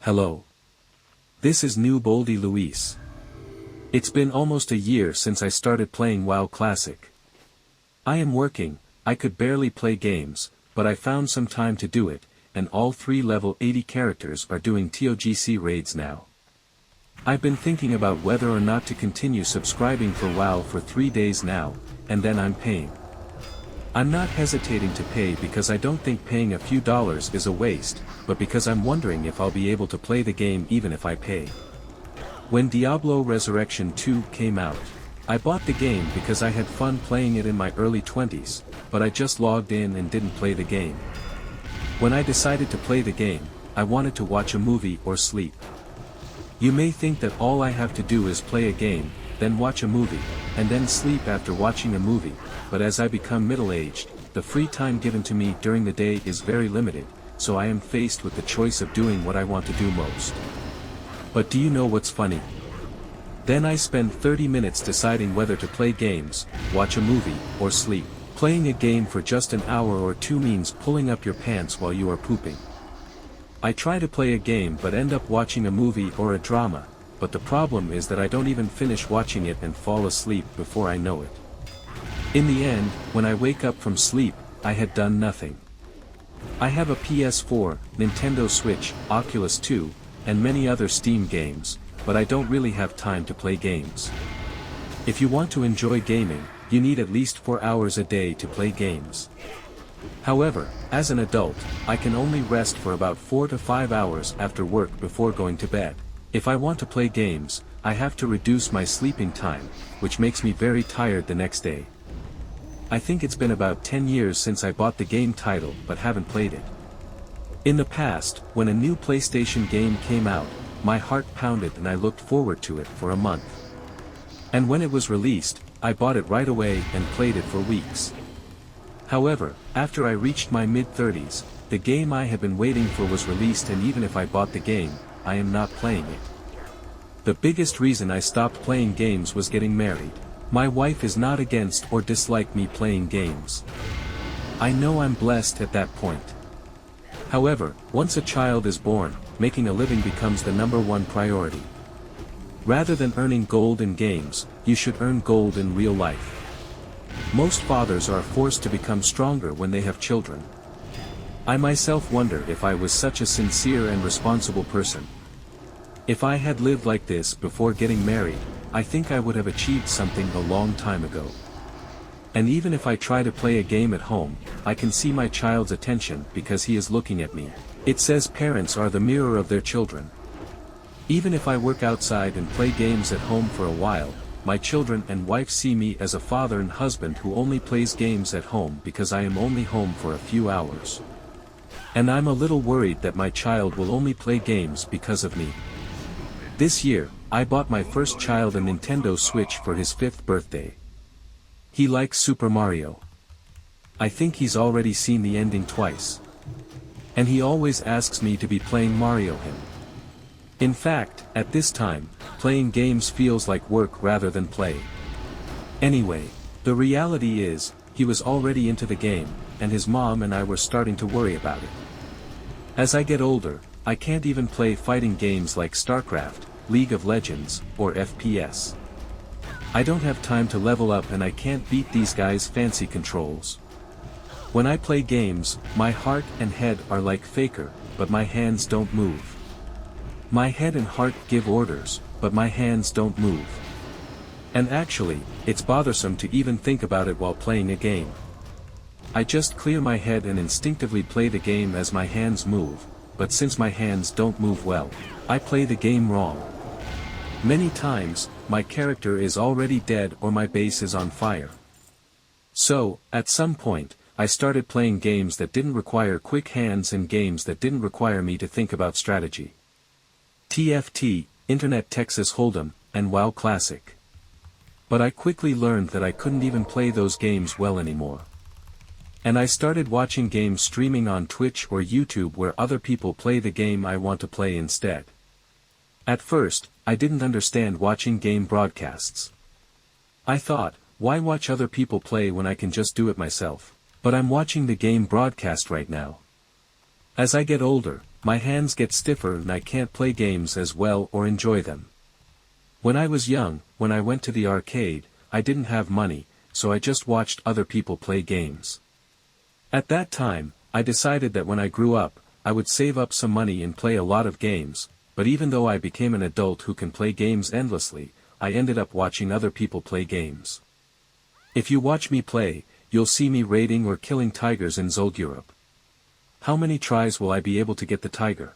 Hello. This is noob oldie Luis. It's been almost a year since I started playing WoW Classic. I am working, I could barely play games, but I found some time to do it, and all 3 level 80 characters are doing TOGC raids now. I've been thinking about whether or not to continue subscribing for WoW for 3 days now, and then I'm paying. I'm not hesitating to pay because I don't think paying a few dollars is a waste, but because I'm wondering if I'll be able to play the game even if I pay. When Diablo Resurrection 2 came out, I bought the game because I had fun playing it in my early 20s, but I just logged in and didn't play the game. When I decided to play the game, I wanted to watch a movie or sleep. You may think that all I have to do is play a game, then watch a movie, and then sleep after watching a movie, but as I become middle-aged, the free time given to me during the day is very limited, so I am faced with the choice of doing what I want to do most. But do you know what's funny? Then I spend 30 minutes deciding whether to play games, watch a movie, or sleep. Playing a game for just an hour or 2 means pulling up your pants while you are pooping. I try to play a game but end up watching a movie or a drama, but the problem is that I don't even finish watching it and fall asleep before I know it. In the end, when I wake up from sleep, I had done nothing. I have a PS4, Nintendo Switch, Oculus 2, and many other Steam games, but I don't really have time to play games. If you want to enjoy gaming, you need at least 4 hours a day to play games. However, as an adult, I can only rest for about 4 to 5 hours after work before going to bed. If I want to play games, I have to reduce my sleeping time, which makes me very tired the next day. I think it's been about 10 years since I bought the game title but haven't played it. In the past, when a new PlayStation game came out, my heart pounded and I looked forward to it for a month. And when it was released, I bought it right away and played it for weeks. However, after I reached my mid-30s, the game I had been waiting for was released, and even if I bought the game, I am not playing it. The biggest reason I stopped playing games was getting married. My wife is not against or dislike me playing games. I know I'm blessed at that point. However, once a child is born, making a living becomes the #1 priority. Rather than earning gold in games, you should earn gold in real life. Most fathers are forced to become stronger when they have children. I myself wonder if I was such a sincere and responsible person. If I had lived like this before getting married, I think I would have achieved something a long time ago. And even if I try to play a game at home, I can see my child's attention because he is looking at me. It says parents are the mirror of their children. Even if I work outside and play games at home for a while, my children and wife see me as a father and husband who only plays games at home because I am only home for a few hours. And I'm a little worried that my child will only play games because of me. This year, I bought my first child a Nintendo Switch for his 5th birthday. He likes Super Mario. I think he's already seen the ending twice. And he always asks me to be playing Mario him. In fact, at this time, playing games feels like work rather than play. Anyway, the reality is, he was already into the game, and his mom and I were starting to worry about it. As I get older, I can't even play fighting games like StarCraft, League of Legends, or FPS. I don't have time to level up and I can't beat these guys' fancy controls. When I play games, my heart and head are like Faker, but my hands don't move. My head and heart give orders, but my hands don't move. And actually, it's bothersome to even think about it while playing a game. I just clear my head and instinctively play the game as my hands move, but since my hands don't move well, I play the game wrong. Many times, my character is already dead or my base is on fire. So, at some point, I started playing games that didn't require quick hands and games that didn't require me to think about strategy. TFT, Internet Texas Hold'em, and WoW Classic. But I quickly learned that I couldn't even play those games well anymore. And I started watching games streaming on Twitch or YouTube where other people play the game I want to play instead. At first, I didn't understand watching game broadcasts. I thought, why watch other people play when I can just do it myself? But I'm watching the game broadcast right now. As I get older, My hands get stiffer and I can't play games as well or enjoy them. When I was young, when I went to the arcade, I didn't have money, so I just watched other people play games. At that time, I decided that when I grew up, I would save up some money and play a lot of games, but even though I became an adult who can play games endlessly, I ended up watching other people play games. If you watch me play, you'll see me raiding or killing tigers in Zolgyrup. How many tries will I be able to get the tiger?